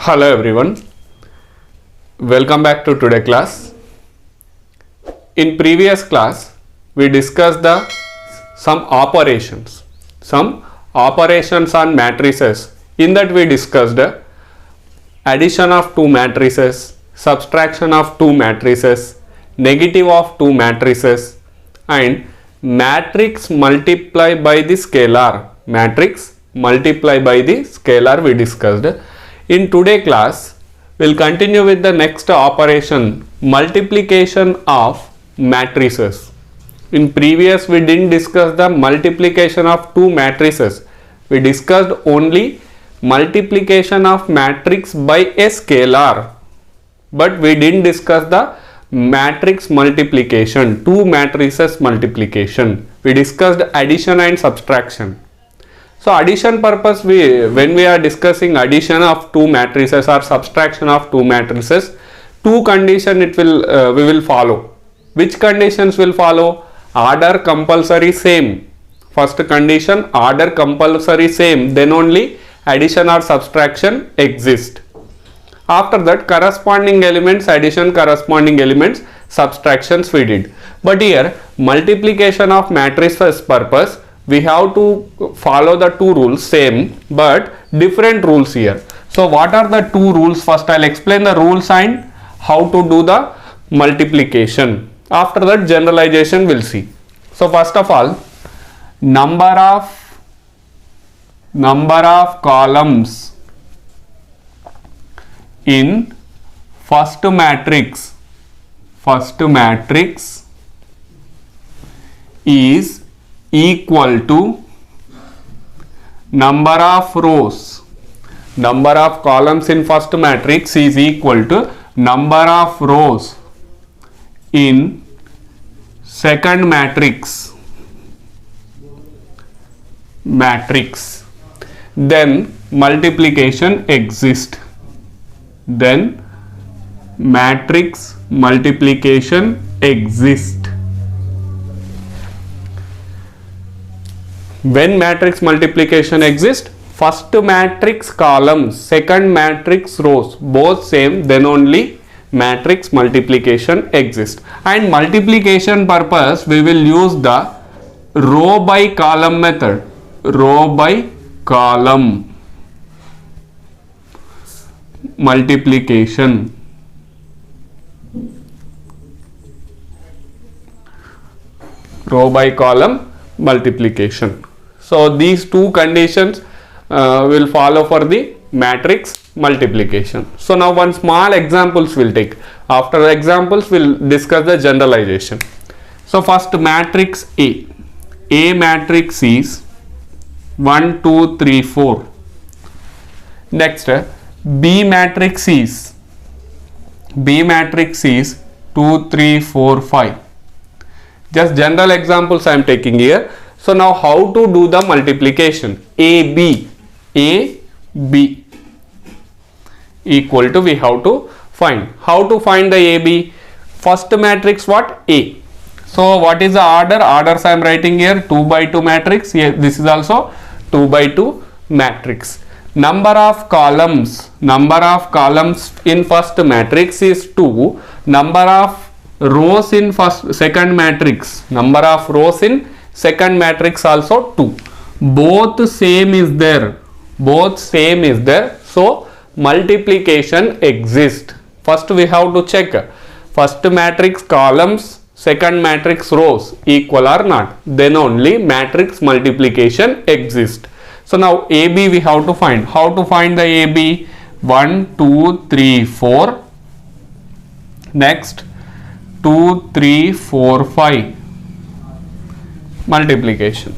Hello everyone, welcome back to today class. In previous class we discussed some operations on matrices. In that we discussed addition of two matrices, subtraction of two matrices, negative of two matrices, and matrix multiply by the scalar. We discussed. In today class, we'll continue with the next operation, multiplication of matrices. In previous we didn't discuss the multiplication of two matrices. We discussed only multiplication of matrix by a scalar. But we didn't discuss the matrix multiplication, two matrices multiplication. We discussed addition and subtraction. So addition purpose, when we are discussing addition of two matrices or subtraction of two matrices, two conditions we will follow. Which conditions will follow? Order compulsory same. First condition, order compulsory same, then only addition or subtraction exist. After that, corresponding elements addition, corresponding elements subtractions we did. But here multiplication of matrices purpose, we have to follow the two rules same but different rules here. So what are the two rules? First I'll explain the rules and how to do the multiplication. After that generalization we'll see. So first of all, number of columns in first matrix is equal to number of rows. Number of columns in first matrix is equal to number of rows in second matrix. Then multiplication exists. Then matrix multiplication exists. When matrix multiplication exists, first matrix columns, second matrix rows, both same, then only matrix multiplication exists. And multiplication purpose, we will use the row by column method. Row by column multiplication. Row by column multiplication. So these two conditions will follow for the matrix multiplication. So now one small examples we'll take. After the examples we'll discuss the generalization. So first matrix A. A matrix is 1, 2, 3, 4. Next B matrix is 2, 3, 4, 5. Just general examples I am taking here. So now how to do the multiplication? AB equal to, we have to find. How to find the AB? First matrix what? A. So what is the order? Orders I am writing here, 2 by 2 matrix. Here this is also 2 by 2 matrix. Number of columns in first matrix is 2. Number of rows in second matrix also 2. Both same is there. So multiplication exists. First we have to check first matrix columns, second matrix rows equal or not, then only matrix multiplication exists. So now AB we have to find. How to find the AB? 1, 2, 3, 4. Next 2, 3, 4, 5. Multiplication.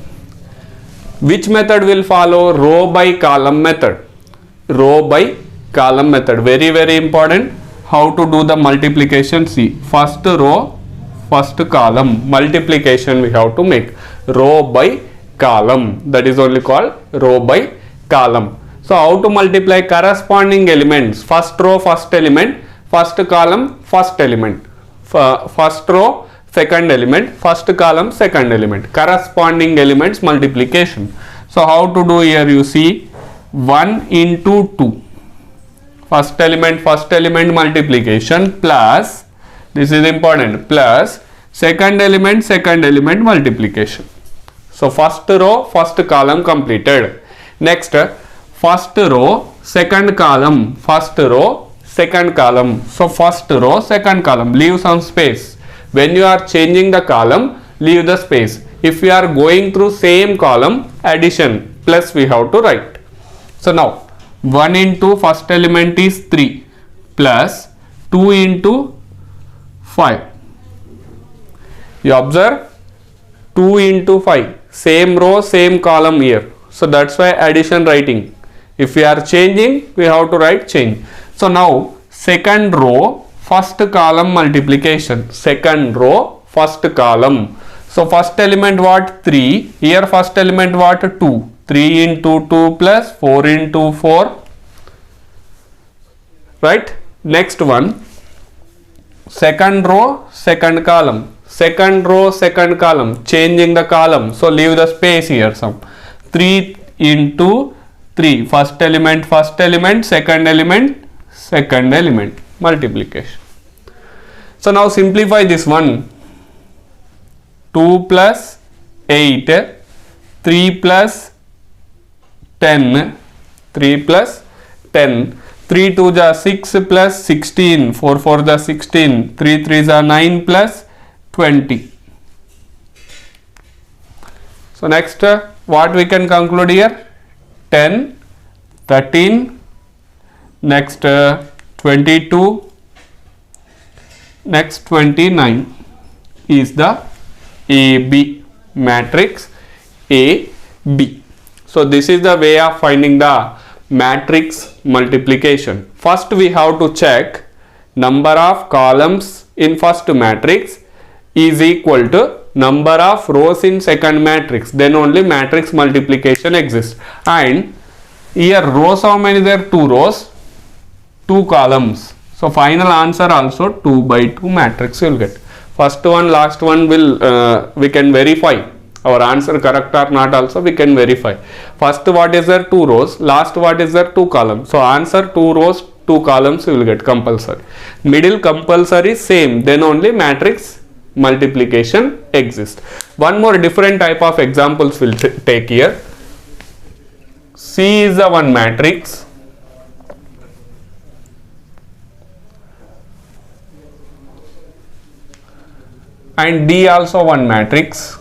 Which method will follow? Row by column method. Very, very important. How to do the multiplication? See, first row, first column. Multiplication we have to make. Row by column. That is only called row by column. So how to multiply? Corresponding elements. First row, first element. First column, first element. First row, second element, first column, second element, corresponding elements multiplication. So how to do here? You see 1 into 2, first element multiplication plus, this is important, plus second element multiplication. So first row, first column completed. Next, first row, second column, first row, second column. So first row, second column, leave some space. When you are changing the column, leave the space. If you are going through same column, addition plus we have to write. So now 1 into first element is 3 plus 2 into 5. You observe 2 into 5, same row, same column here. So that's why addition writing. If we are changing, we have to write change. So now second row, first column multiplication. Second row, first column. So first element what? 3. Here first element what? 2. 3 into 2 plus 4 into 4. Right? Next one. Second row, second column. Second row, second column. Changing the column. So leave the space here some. 3 into 3. First element, second element, multiplication. So now simplify this one. 2 plus 8, 3 plus 10, 3 plus 10, 3 2 ja 6 plus 16, 4 4 ja 16, 3 3 ja 9 plus 20. So next what we can conclude here? 10, 13, next 22, next 29 is the AB matrix AB. So this is the way of finding the matrix multiplication. First we have to check number of columns in first matrix is equal to number of rows in second matrix, then only matrix multiplication exists. And here rows, how many there? 2 rows, 2 columns. So final answer also 2 by 2 matrix you will get. First one, last one will we can verify our answer correct or not also we can verify. First what is there? 2 rows, last what is there? 2 columns. So answer 2 rows, 2 columns you will get compulsory. Middle compulsory same, then only matrix multiplication exists. One more different type of examples will take here. C is the one matrix. And D also one matrix.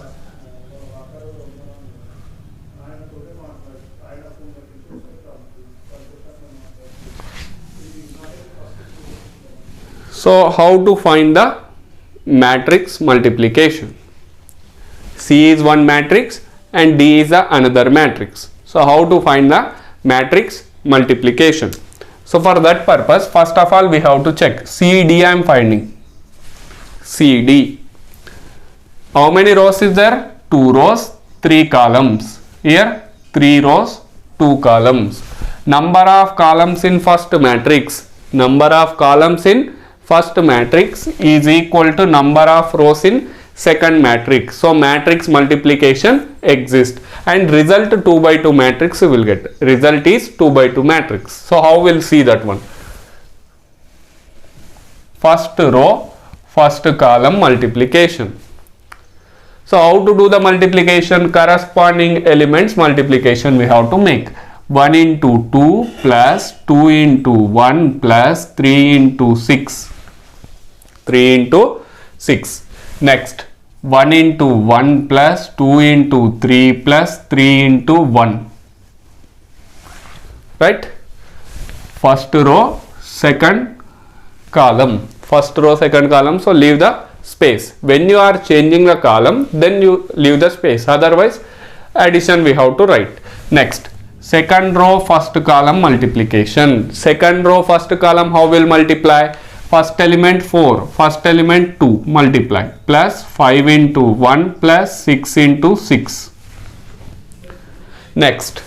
So how to find the matrix multiplication? C is one matrix and D is another matrix. So how to find the matrix multiplication? So for that purpose, first of all we have to check CD. I am finding CD. How many rows is there? 2 rows, 3 columns. Here 3 rows, 2 columns. Number of columns in first matrix. Number of columns in first matrix is equal to number of rows in second matrix. So matrix multiplication exists and result 2 by 2 matrix you will get. Result is 2 by 2 matrix. So how we'll see that one? First row, first column multiplication. So how to do the multiplication? Corresponding elements multiplication we have to make. 1 into 2 plus 2 into 1 plus 3 into 6. 3 into 6. Next 1 into 1 plus 2 into 3 plus 3 into 1. Right? First row, second column. First row, second column. So leave the space. When you are changing the column, then you leave the space. Otherwise, addition we have to write. Next, second row, first column multiplication. Second row, first column, how will multiply? First element 4, first element 2, multiply. Plus 5 into 1 plus 6 into 6. Next,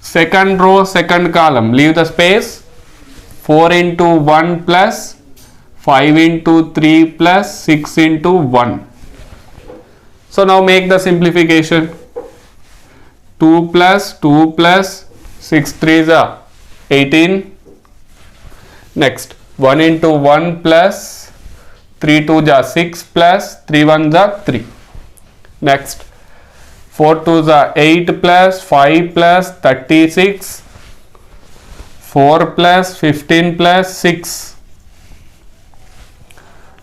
second row, second column, leave the space. 4 into 1 plus 5 into 3 plus 6 into 1. So now make the simplification. 2 plus 6 3 is 18 Next 1 into 1 plus 3 2s are 6 plus 3 1s are 3. Next 4 2s are 8 plus 5 plus 36, 4 plus 15 plus 6.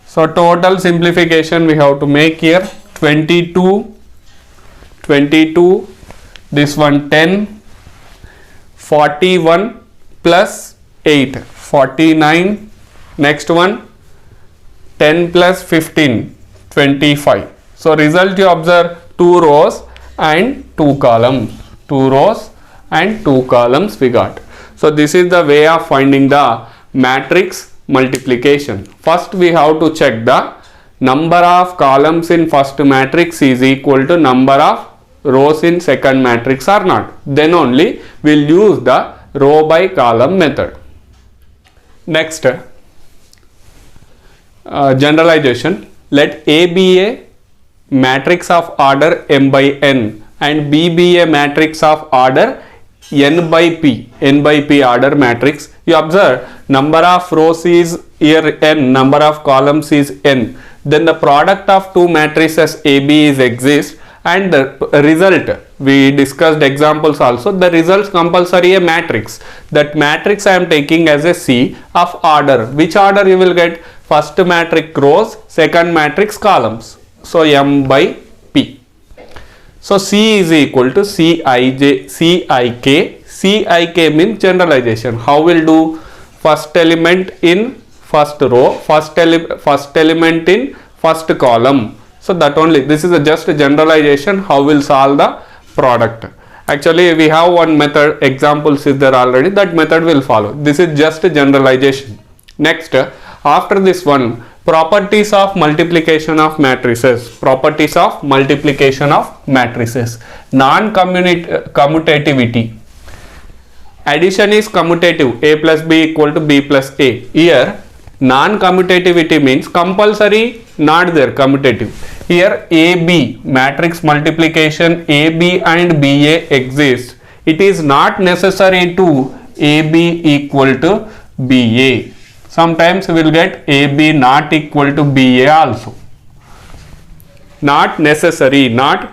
So total simplification we have to make here 22, this one 10, 41 plus 8, 49. Next one 10 plus 15, 25. So result you observe 2 rows and 2 columns. 2 rows and 2 columns we got. So this is the way of finding the matrix multiplication. First we have to check the number of columns in first matrix is equal to number of rows in second matrix or not. Then only we will use the row by column method. Next, generalization. Let A be a matrix of order m by n and B be a matrix of order n by p order matrix. You observe number of rows is here n, number of columns is n. Then the product of two matrices AB is exist, and the result we discussed examples also. The results compulsory a matrix. That matrix I am taking as a C of order. Which order you will get? First matrix rows, second matrix columns. So m by p. So C is equal to Cij, Cik means generalization. How will do? First element in first row, first element in first column. So that only, this is just a generalization. How will solve the product? Actually we have one method, examples is there already, that method will follow. This is just a generalization. Next, after this one, properties of multiplication of matrices. Properties of multiplication of matrices. Non-commutativity. Addition is commutative, a plus b equal to b plus a. Here non-commutativity means compulsory, not there, commutative. Here AB, matrix multiplication AB and BA exists. It is not necessary to AB equal to BA. Sometimes we will get AB not equal to BA also. Not necessary, not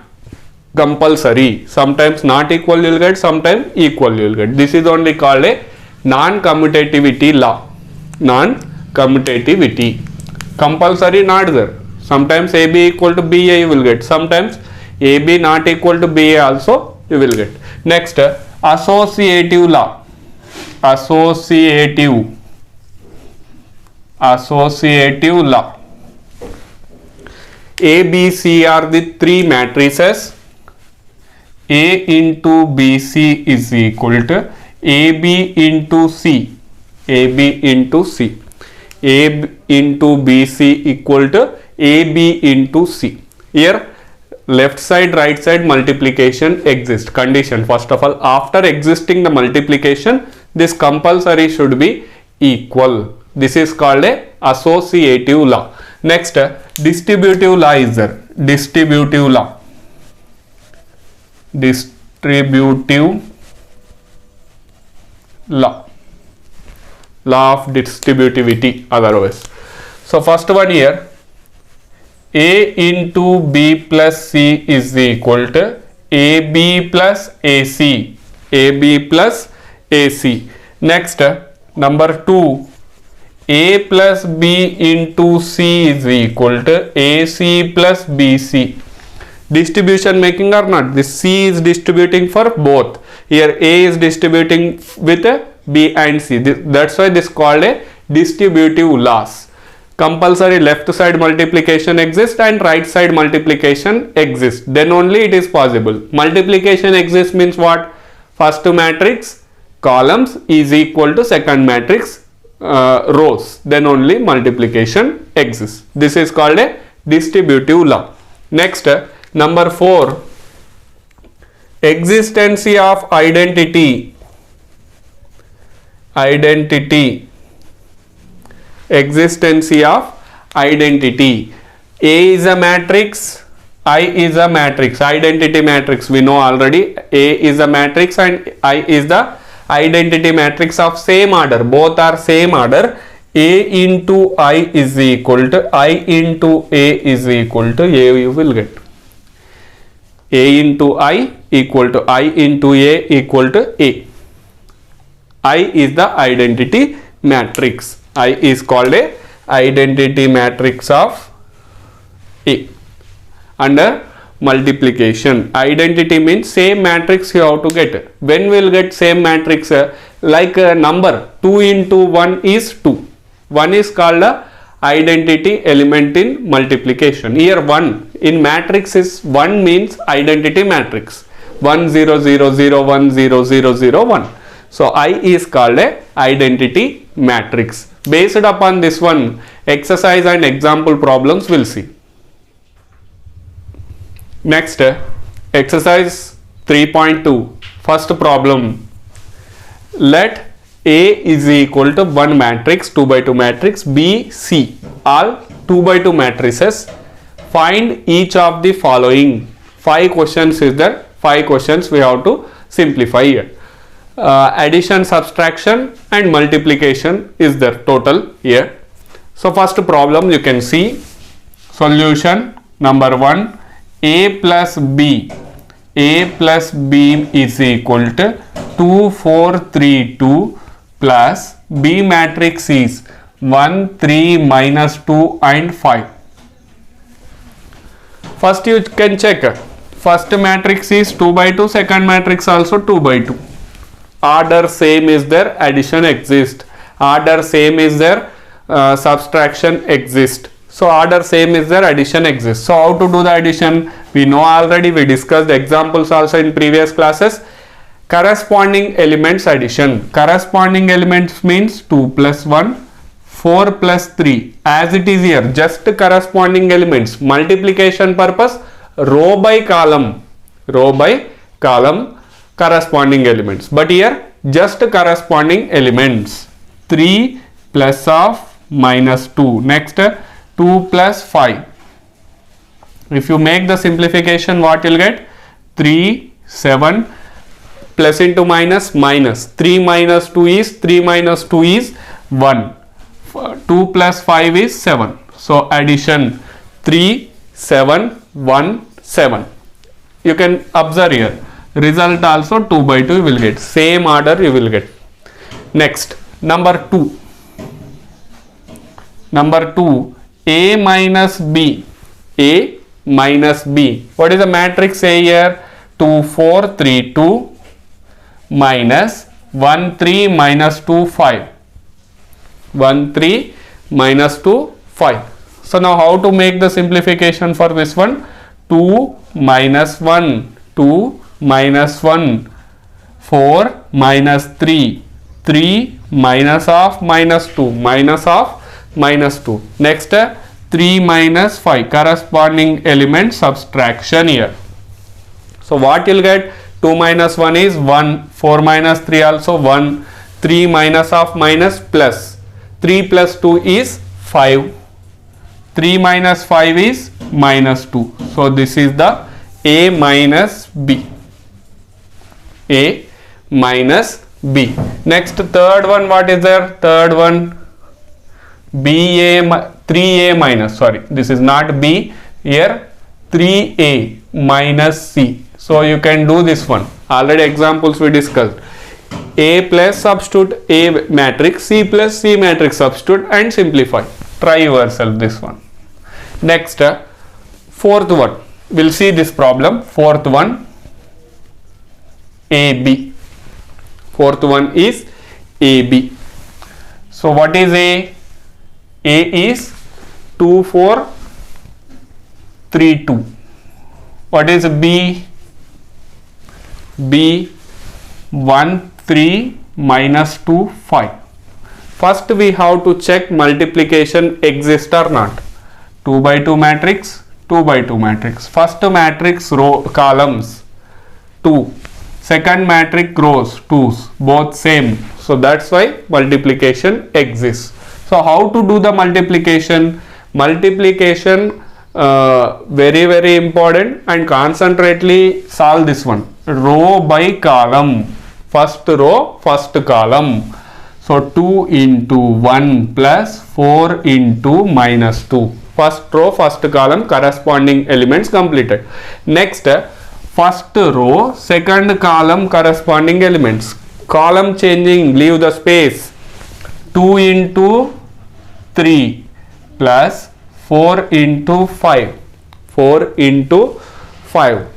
compulsory. Sometimes not equal you will get, sometimes equal you will get. This is only called a non-commutativity law. Non-commutativity. Compulsory not there. Sometimes AB equal to BA you will get. Sometimes AB not equal to BA also you will get. Next, associative law. Associative law. A, B, C are the three matrices. A into BC is equal to AB into C. AB into C. A into BC equal to AB into C. Here left side right side multiplication exists. Condition, first of all, after existing the multiplication, this compulsory should be equal. This is called a associative law. Next, distributive law is there. Distributive law. Distributive law. Law of distributivity otherwise. So first one here, A into B plus C is equal to AB plus AC. AB plus AC. Next, number 2, A plus B into C is equal to AC plus BC. Distribution making or not? This C is distributing for both. Here A is distributing with B and C. That's why this is called a distributive laws. Compulsory left side multiplication exists and right side multiplication exists. Then only it is possible. Multiplication exists means what? First matrix columns is equal to second matrix rows. Then only multiplication exists. This is called a distributive law. Next, number 4, existency of identity. Existency of identity. A is a matrix, I is a matrix. Identity matrix we know already. A is a matrix and I is the identity matrix of same order, both are same order, A into I is equal to I into A is equal to A, you will get A into I equal to I into A equal to A. I is the identity matrix. I is called a identity matrix of A. Under multiplication, identity means same matrix you have to get. When we will get same matrix? Like a number 2 into 1 is 2. 1 is called a identity element in multiplication. Here 1 in matrix is 1 means identity matrix. 1 0 0 0 1 0 0 0 1. So I is called a identity matrix. Based upon this one, exercise and example problems we'll see. Next, exercise 3.2. First problem. Let A is equal to 1 matrix, 2 by 2 matrix, B, C, all 2 by 2 matrices. Find each of the following. 5 questions is there. 5 questions we have to simplify here. Addition, subtraction and multiplication is there total here. So first problem you can see. Solution number 1. A plus B is equal to 2 4 3 2 plus B matrix is 1 3 minus 2 and 5. First you can check. First matrix is 2 by 2, second matrix also 2 by 2. Order same is there, addition exists. Order same is there, subtraction exists. So order same is there, addition exists. So how to do the addition? We know already, we discussed examples also in previous classes. Corresponding elements addition. Corresponding elements means 2 plus 1, 4 plus 3. As it is here, just corresponding elements. Multiplication purpose, row by column, corresponding elements. But here, just corresponding elements. 3 plus of minus 2. Next, 2 plus 5. If you make the simplification, what you'll get? 3, 7, plus into minus, minus. 3 minus 2 is, 3 minus 2 is 1. 2 plus 5 is 7. So addition 3, 7, 1, 7. You can observe here. Result also 2 by 2 you will get. Same order you will get. Next, number 2. Number 2. A minus B. A minus B. What is the matrix A here? 2 4 3 2 minus 1 3 minus 2 5. 1 3 minus 2 5. So now how to make the simplification for this one? 2 minus 1, 2 minus 1, 4 minus 3, 3 minus of minus 2, minus of minus 2. Next, 3 minus 5, corresponding element subtraction here. So what you'll get? 2 minus 1 is 1, 4 minus 3 also 1, 3 minus of minus plus, 3 plus 2 is 5, 3 minus 5 is minus 2. So this is the A minus B. A minus B. Next, third one, what is there? Third one, 3A minus, sorry, this is not B, here 3A minus C. So you can do this one. Already examples we discussed. A plus substitute A matrix, C plus C matrix substitute and simplify. Try yourself this one. Next, fourth one. We'll see this problem. Fourth one, AB. Fourth one is AB. So what is A? A is 2 4 3 2. What is B? B 1 3 minus 2 5. First we have to check multiplication exists or not. 2 by 2 matrix, 2 by 2 matrix. First matrix row columns 2. Second matrix rows 2's, both same. So that's why multiplication exists. So how to do the multiplication? Multiplication very important, and concentrately solve this one. Row by column. first row, first column. So 2 into 1 plus 4 into minus 2. First row, first column, corresponding elements completed. Next, first row, second column, corresponding elements. Column changing, leave the space. 2 into 3 plus 4 into 5. 4 into 5.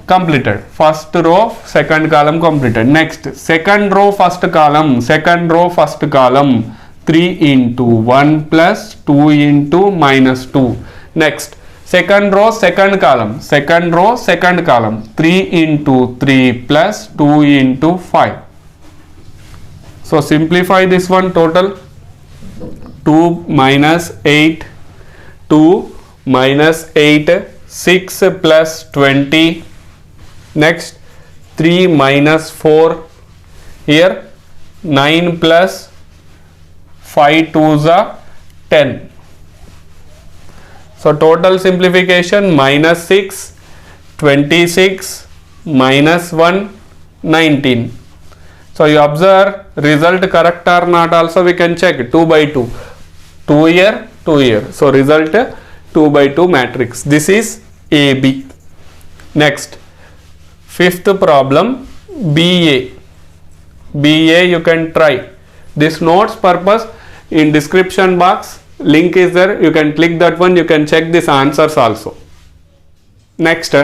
Completed. First row, second column completed. Next, second row, first column. Second row, first column. 3 into 1 plus 2 into minus 2. Next, second row, second column. Second row, second column. 3 into 3 plus 2 into 5. So simplify this one. Total 2 minus 8. 2 minus 8. 6 plus 20. Next, 3 minus 4. Here 9 plus 5 2s are 10. So total simplification minus 6, 26, minus 1, 19. So you observe result correct or not also we can check. 2 by 2. 2 here, 2 here. So result 2 by 2 matrix. This is AB. Next, fifth problem, BA. BA you can try. This notes purpose in description box, link is there, you can click that one, you can check these answers also. Next,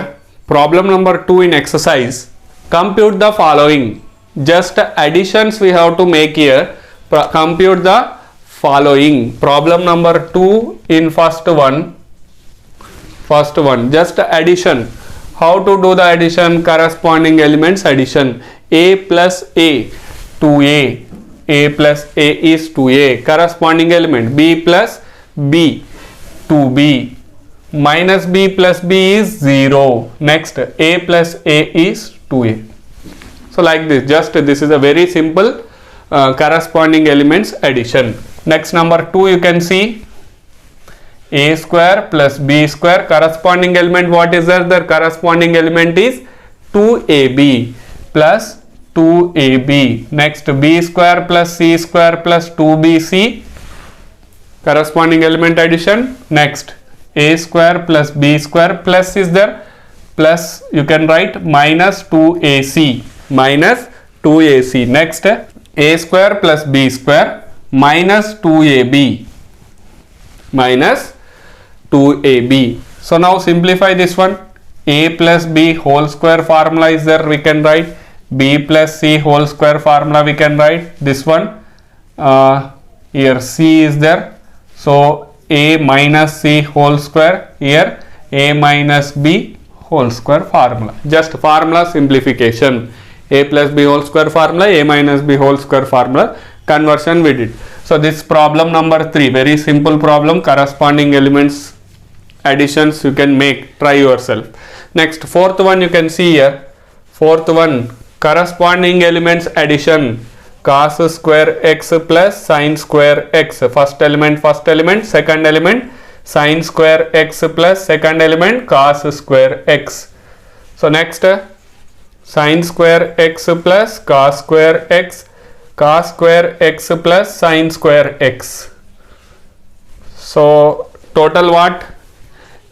problem number 2 in exercise, compute the following. Just additions we have to make here. Compute the following. Problem number 2 in first one, just addition. How to do the addition? Corresponding elements addition. A plus A, 2A. A plus A is 2A. Corresponding element B plus B, 2B. Minus B plus B is 0. Next, A plus A is 2A. So like this, just this is a very simple corresponding elements addition. Next, number 2 you can see A square plus B square. Corresponding element, what is there? The corresponding element is 2AB plus 2AB. Next, B square plus C square plus 2BC. Corresponding element addition. Next, A square plus B square plus is there. Plus you can write minus 2AC. Minus 2AC. Next, A square plus B square minus 2AB. Minus 2AB. So now simplify this one. A plus B whole square formula is there, we can write. B plus C whole square formula we can write. This one, here C is there. So A minus C whole square, here A minus B whole square formula. Just formula simplification. A plus B whole square formula, A minus B whole square formula. Conversion we did. So this problem number 3, very simple problem. Corresponding elements additions you can make, try yourself. Next, fourth one you can see here. Fourth one, corresponding elements addition. Cos square x plus sin square x. First element, second element sin square x plus second element cos square x. So next, sin square x plus cos square x. Cos square x plus sin square x. So total what?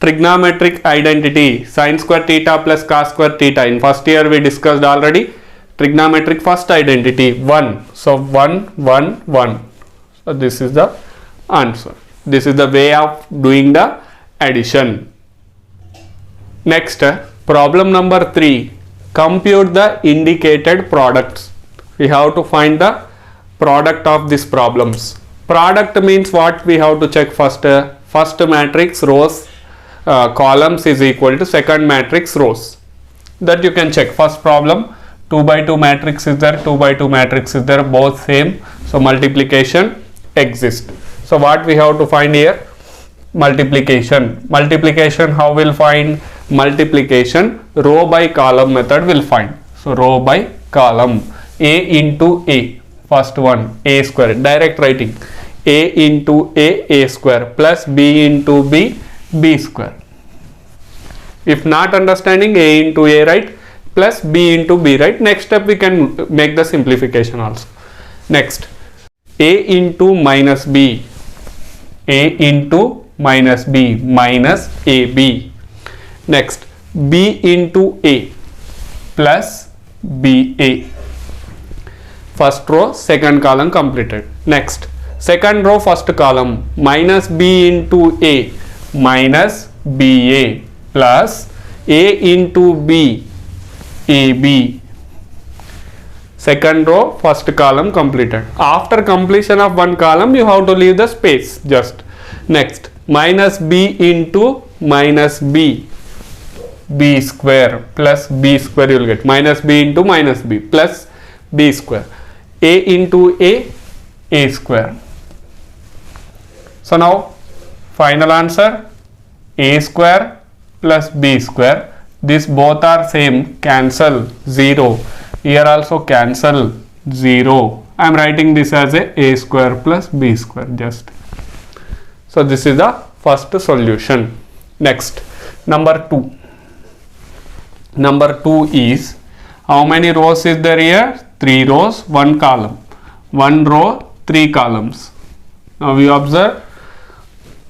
Trigonometric identity. Sin square theta plus cos square theta. In first year we discussed already. Trigonometric first identity 1. So 1, 1, 1. So this is the answer. This is the way of doing the addition. Next, problem number 3. Compute the indicated products. We have to find the product of these problems. Product means what? We have to check first. First matrix rows columns is equal to second matrix rows. That you can check. First problem, 2 by 2 matrix is there, 2 by 2 matrix is there, both same. So multiplication exists. So what we have to find here? Multiplication. Multiplication, how we'll find? Multiplication row by column method will find. So row by column. A into A. First one, A square. Direct writing. A into A square plus B into B, B square. If not understanding, A into A, right? plus b into b, right? Next step we can make the simplification also. Next, a into minus b, a into minus b minus ab. Next, b into a plus ba. First row, second column completed. Next, second row, first column, minus b into a minus ba plus a into b ab. Second row, first column completed. After completion of one column, you have to leave the space just. Next, minus b into minus b square plus b square, you will get minus b into minus b plus b square, a into a square. So now final answer, a square plus b square. This both are same, cancel, 0. Here also cancel, 0. I am writing this as a square plus b square just. So this is the first solution. Next, number 2. Number 2 is, how many rows is there here? 3 rows, 1 column. 1 row, 3 columns. Now we observe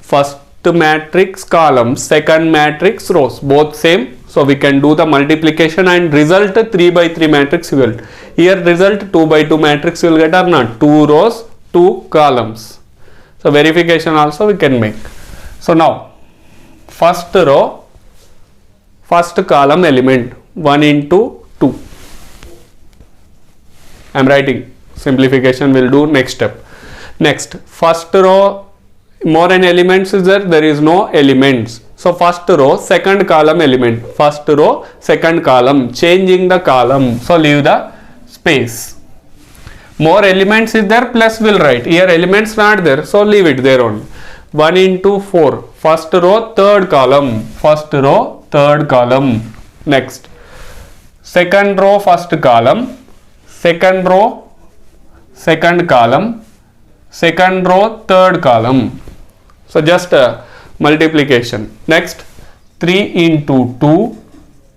first matrix columns, second matrix rows, both same. So we can do the multiplication and result 3 by 3 matrix you will get. Here result 2 by 2 matrix you will get or not? 2 rows, 2 columns. So verification also we can make. So now first row, first column element 1 into 2. I am writing, simplification will do next step. Next, first row, more an elements is there is no elements. So first row, second column element, first row, second column, changing the column, so leave the space. More elements is there, plus will write. Here elements not there, so leave it there only. 1 into 4, first row, third column, first row, third column. Next, second row, first column, second row, second column, second row, third column. So just multiplication. Next, 3 into 2,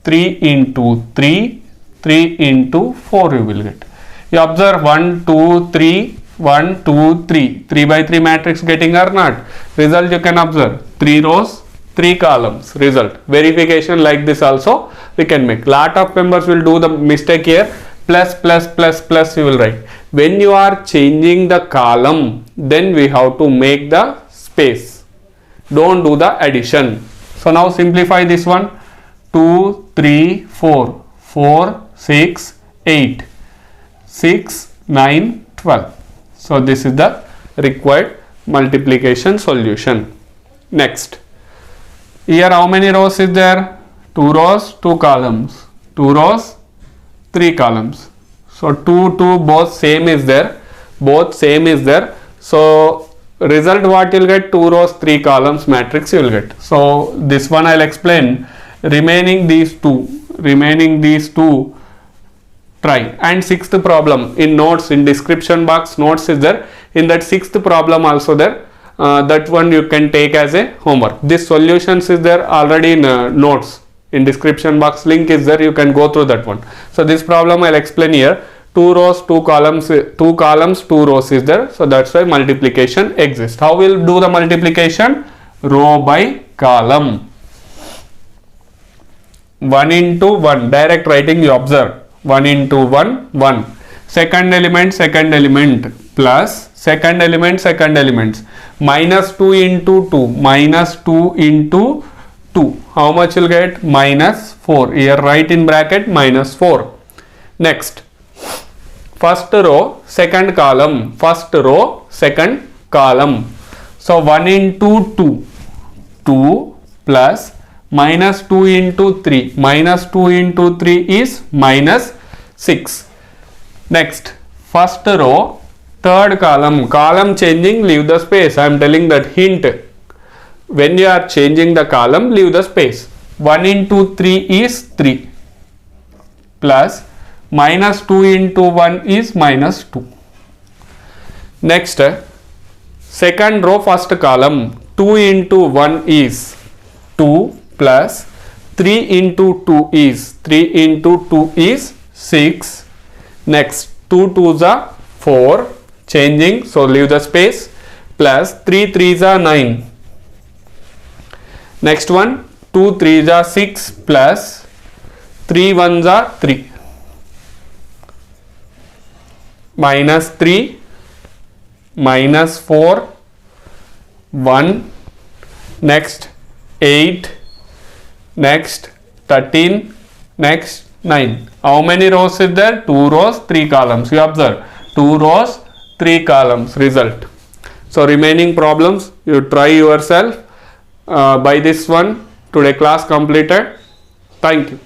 3 into 3, 3 into 4 you will get. You observe 1, 2, 3, 1, 2, 3. 3 by 3 matrix getting or not? Result you can observe. 3 rows, 3 columns. Result. Verification like this also we can make. Lot of members will do the mistake here. Plus, plus, plus, plus you will write. When you are changing the column, then we have to make the space. Don't do the addition. So now simplify this one. 2, 3, 4, 4, 6, 8, 6, 9, 12. So this is the required multiplication solution. Next, here how many rows is there? 2 rows, 2 columns. 2 rows, 3 columns. So 2, 2 both same is there. Both same is there. So result what you will get? 2 rows, 3 columns matrix you will get. So this one I will explain. Remaining these two try. And sixth problem in notes, in description box notes is there. In that sixth problem also there. That one you can take as a homework. This solutions is there already in notes. In description box link is there, you can go through that one. So this problem I'll explain here. 2 rows, 2 columns, 2 columns, 2 rows is there. So that's why multiplication exists. How we'll do the multiplication? Row by column. 1 into 1, direct writing you observe. 1 into 1, 1. Second element plus second elements. Minus 2 into 2, minus 2 into 2. How much you'll get? Minus 4. Here write in bracket minus 4. Next, first row, second column. First row, second column. So 1 into 2, 2 plus minus 2 into 3. Minus 2 into 3 is minus 6. Next, first row, third column. Column changing, leave the space. I am telling that hint. When you are changing the column, leave the space. 1 into 3 is 3 plus minus 2 into 1 is minus 2. Next, second row, first column. 2 into 1 is 2 plus 3 into 2 is 6. Next 2 2s are 4, changing, so leave the space, plus 3 3s are 9. Next one 2 3s are 6 plus 3 1s are 3, minus 3 minus 4 1, next 8, next 13, next 9. How many rows is there? 2 rows 3 columns. You observe 2 rows 3 columns result. So remaining problems you try yourself. By this one today class completed. Thank you.